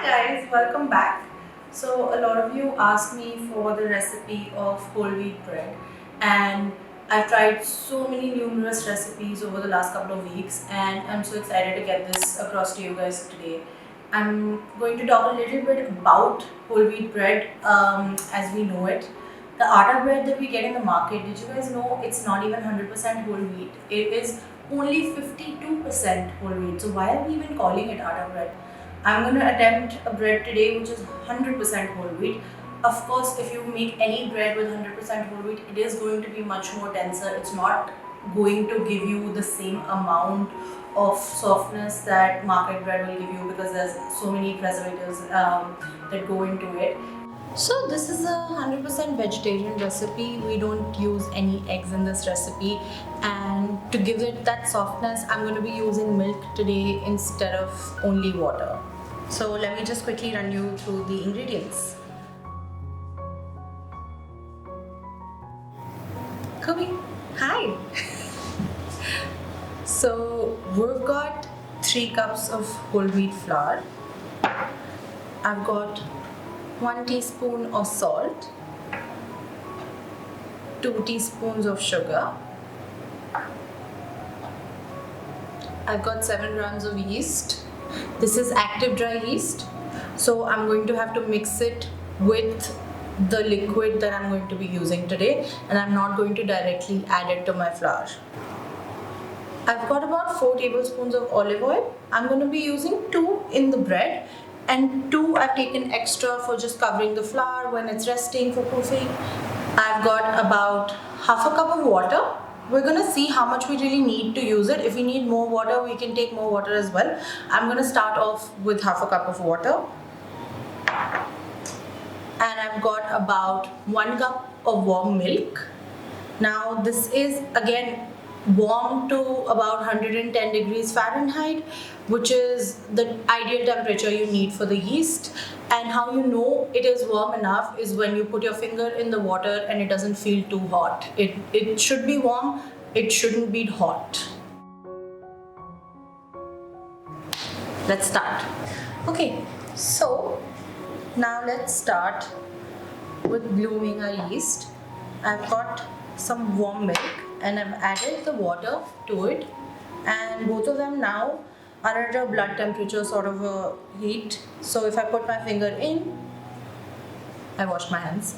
guys, welcome back. So a lot of you asked me for the recipe of whole wheat bread, and I've tried so many numerous recipes over the last couple of weeks, and I'm so excited to get this across to you guys today. I'm going to talk a little bit about whole wheat bread as we know it. The atta bread that we get in the market, did you guys know it's not even 100% whole wheat? It is only 52% whole wheat. So why are we even calling it atta bread? I'm going to attempt a bread today which is 100% whole wheat. Of course, if you make any bread with 100% whole wheat, it is going to be much more denser. It's not going to give you the same amount of softness that market bread will give you because there's so many preservatives that go into it. So this is a 100% vegetarian recipe. We don't use any eggs in this recipe, and to give it that softness, I'm going to be using milk today instead of only water. So let me just quickly run you through the ingredients. Kobe, hi! So we've got 3 cups of whole wheat flour. I've got 1 teaspoon of salt, 2 teaspoons of sugar. I've got 7 grams of yeast. This is active dry yeast, so I'm going to have to mix it with the liquid that I'm going to be using today, and I'm not going to directly add it to my flour. I've got about 4 tablespoons of olive oil. I'm going to be using 2 in the bread, and 2 I've taken extra for just covering the flour when it's resting for proofing. I've got about half a cup of water. We're going to see how much we really need to use it. If we need more water, we can take more water as well. I'm going to start off with half a cup of water. And I've got about 1 cup of warm milk. Now this is again warm to about 110 degrees Fahrenheit, which is the ideal temperature you need for the yeast. And how you know it is warm enough is when you put your finger in the water and it doesn't feel too hot. It should be warm, it shouldn't be hot. Let's start. Okay, so now let's start with blooming our yeast. I've got some warm milk and I've added the water to it, and both of them now are at a blood temperature sort of a heat. So if I put my finger in, I washed my hands,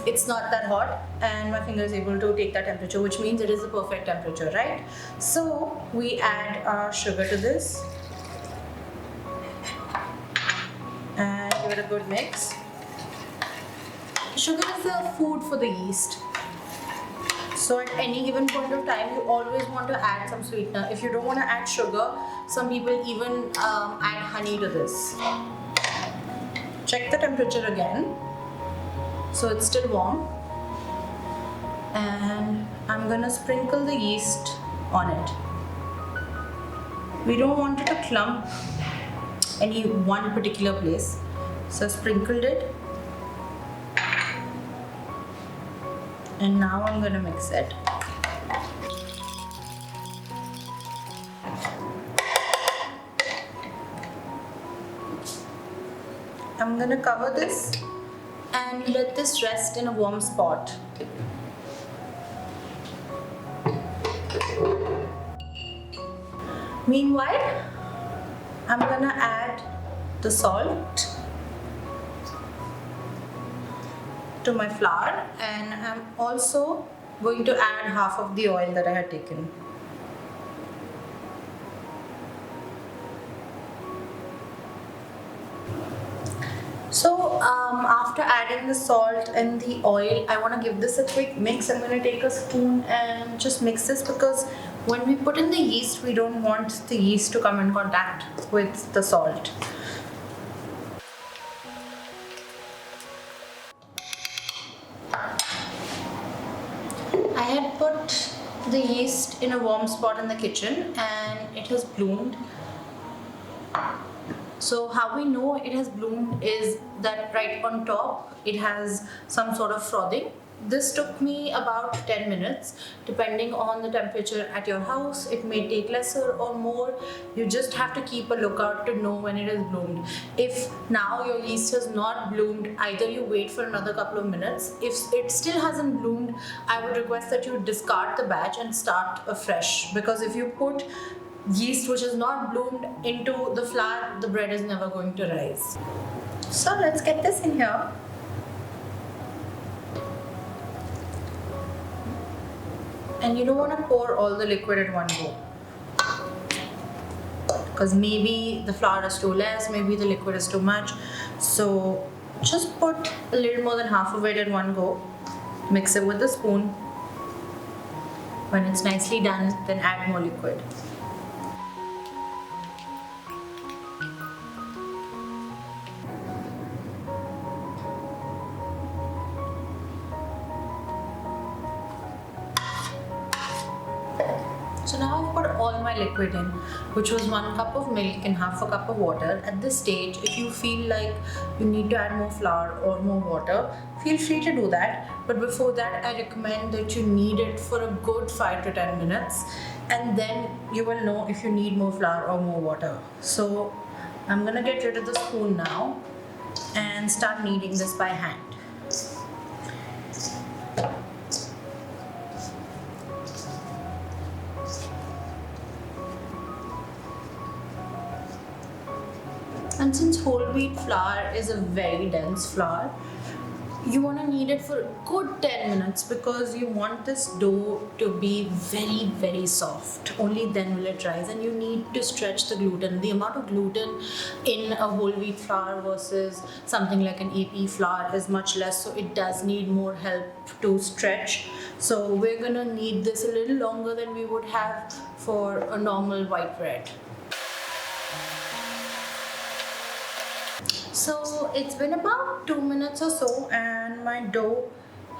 it's not that hot and my finger is able to take that temperature, which means it is the perfect temperature, right? So we add our sugar to this and give it a good mix. Sugar is the food for the yeast. So at any given point of time, you always want to add some sweetener. If you don't want to add sugar, some people even add honey to this. Check the temperature again. So it's still warm. And I'm going to sprinkle the yeast on it. We don't want it to clump any one particular place. So I sprinkled it. And now I'm going to mix it. I'm going to cover this and let this rest in a warm spot. Meanwhile, I'm going to add the salt to my flour, and I'm also going to add half of the oil that I had taken. So after adding the salt and the oil, I want to give this a quick mix. I'm going to take a spoon and just mix this because when we put in the yeast, we don't want the yeast to come in contact with the salt. I had put the yeast in a warm spot in the kitchen and it has bloomed. So how we know it has bloomed is that right on top it has some sort of frothing. This took me about 10 minutes. Depending on the temperature at your house, it may take lesser or more. You just have to keep a lookout to know when it is bloomed. If now your yeast has not bloomed, either you wait for another couple of minutes. If it still hasn't bloomed, I would request that you discard the batch and start afresh, because if you put yeast which is not bloomed into the flour, the bread is never going to rise. So let's get this in here. And you don't want to pour all the liquid at one go, because maybe the flour is too less, maybe the liquid is too much. So just put a little more than half of it at one go. Mix it with a spoon. When it's nicely done, then add more liquid. So now I've put all my liquid in, which was 1 cup of milk and half a cup of water. At this stage, if you feel like you need to add more flour or more water, feel free to do that. But before that, I recommend that you knead it for a good 5 to 10 minutes, and then you will know if you need more flour or more water. So I'm gonna get rid of the spoon now and start kneading this by hand. And since whole wheat flour is a very dense flour, you want to knead it for a good 10 minutes, because you want this dough to be very, very soft. Only then will it rise, and you need to stretch the gluten. The amount of gluten in a whole wheat flour versus something like an AP flour is much less, so it does need more help to stretch. So we're gonna knead this a little longer than we would have for a normal white bread. So it's been about 2 minutes or so, and my dough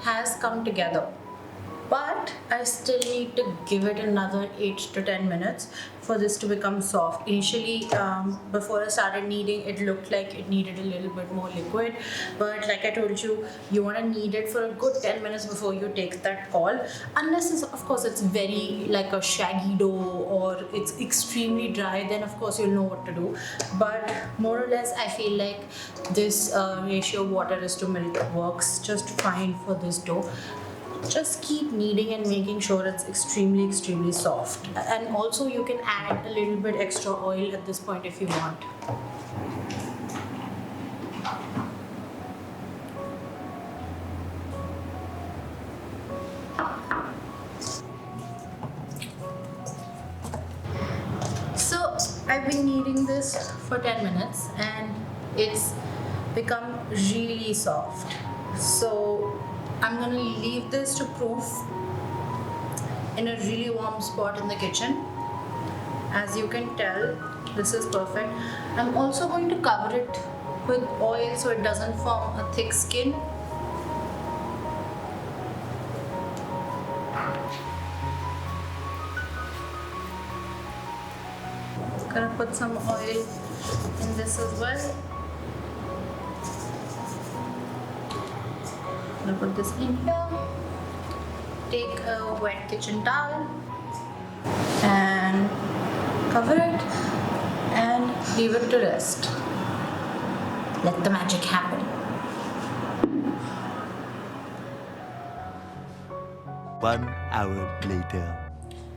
has come together. But I still need to give it another 8 to 10 minutes for this to become soft. Initially, before I started kneading, it looked like it needed a little bit more liquid. But like I told you, you want to knead it for a good 10 minutes before you take that call. Unless, of course, it's very like a shaggy dough or it's extremely dry, then of course you'll know what to do. But more or less, I feel like this ratio of water is to milk works just fine for this dough. Just keep kneading and making sure it's extremely soft. And also you can add a little bit extra oil at this point if you want. So I've been kneading this for 10 minutes and it's become really soft. So I'm going to leave this to proof in a really warm spot in the kitchen. As you can tell, this is perfect. I'm also going to cover it with oil so it doesn't form a thick skin. I'm going to put some oil in this as well. Put this in here. Take a wet kitchen towel and cover it and leave it to rest. Let the magic happen. 1 hour later.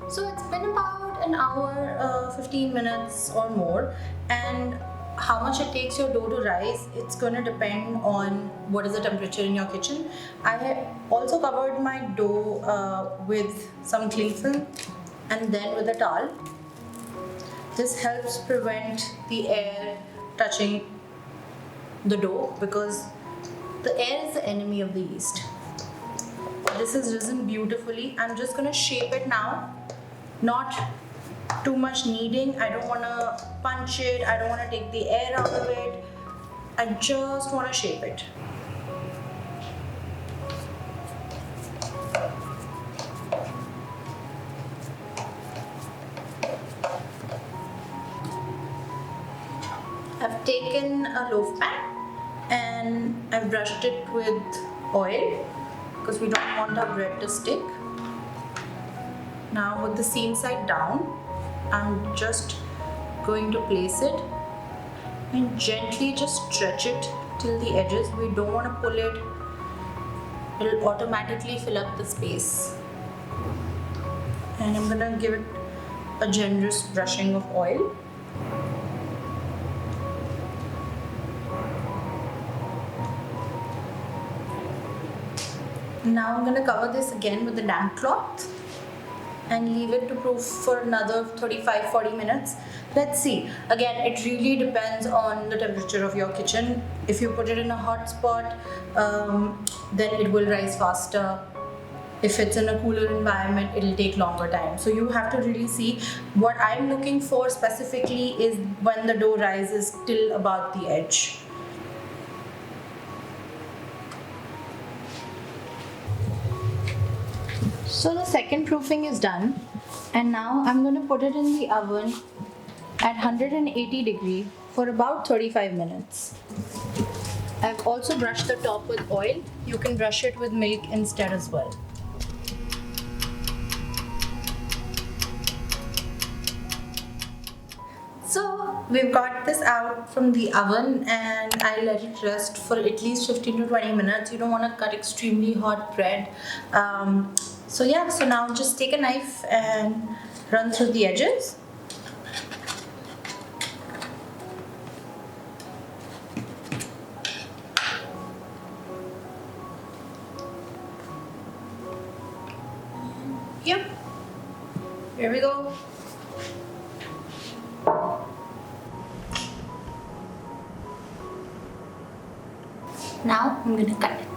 So it's been about an hour, 15 minutes or more, and how much it takes your dough to rise, it's going to depend on what is the temperature in your kitchen. I have also covered my dough with some cling film and then with a towel. This helps prevent the air touching the dough, because the air is the enemy of the yeast. This is risen beautifully. I'm just going to shape it now. Not too much kneading. I don't want to punch it. I don't want to take the air out of it. I just want to shape it. I've taken a loaf pan and I've brushed it with oil because we don't want our bread to stick. Now with the seam side down, I'm just going to place it and gently just stretch it till the edges. We don't want to pull it. It'll automatically fill up the space. And I'm gonna give it a generous brushing of oil. Now I'm gonna cover this again with a damp cloth and leave it to proof for another 35-40 minutes. Let's see. Again, it really depends on the temperature of your kitchen. If you put it in a hot spot, then it will rise faster. If it's in a cooler environment, it'll take longer time. So you have to really see. What I'm looking for specifically is when the dough rises till about the edge. So the second proofing is done, and now I'm going to put it in the oven at 180 degree for about 35 minutes. I've also brushed the top with oil. You can brush it with milk instead as well. So we've got this out from the oven and I let it rest for at least 15 to 20 minutes. You don't want to cut extremely hot bread. So now just take a knife and run through the edges. Yep, here we go. Now I'm gonna cut it.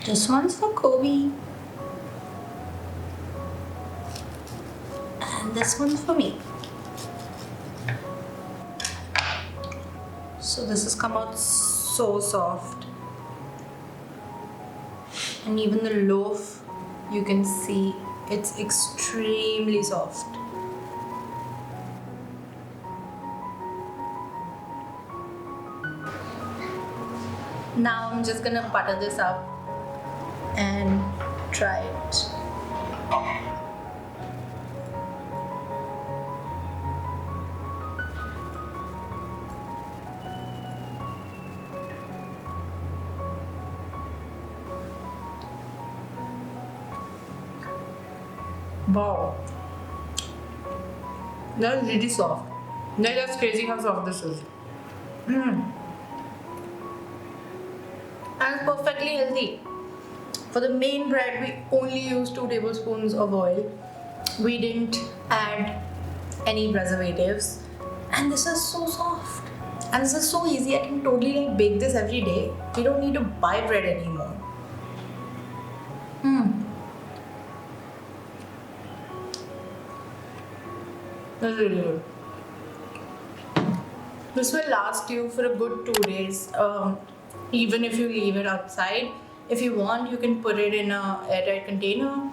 This one's for Kobe. And this one's for me. So this has come out so soft. And even the loaf, you can see it's extremely soft. Now I'm just gonna butter this up and try it. Wow, that is really soft. That's crazy how soft this is. And perfectly healthy. For the main bread, we only used 2 tablespoons of oil. We didn't add any preservatives. And this is so soft. And this is so easy. I can totally bake this every day. We don't need to buy bread anymore. That's really good. This will last you for a good 2 days. Even if you leave it outside. If you want, you can put it in a airtight container.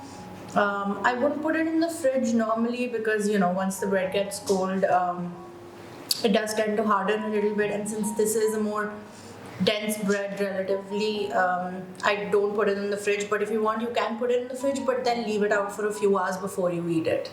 I wouldn't put it in the fridge normally because once the bread gets cold, it does tend to harden a little bit. And since this is a more dense bread relatively, I don't put it in the fridge. But if you want, you can put it in the fridge, but then leave it out for a few hours before you eat it.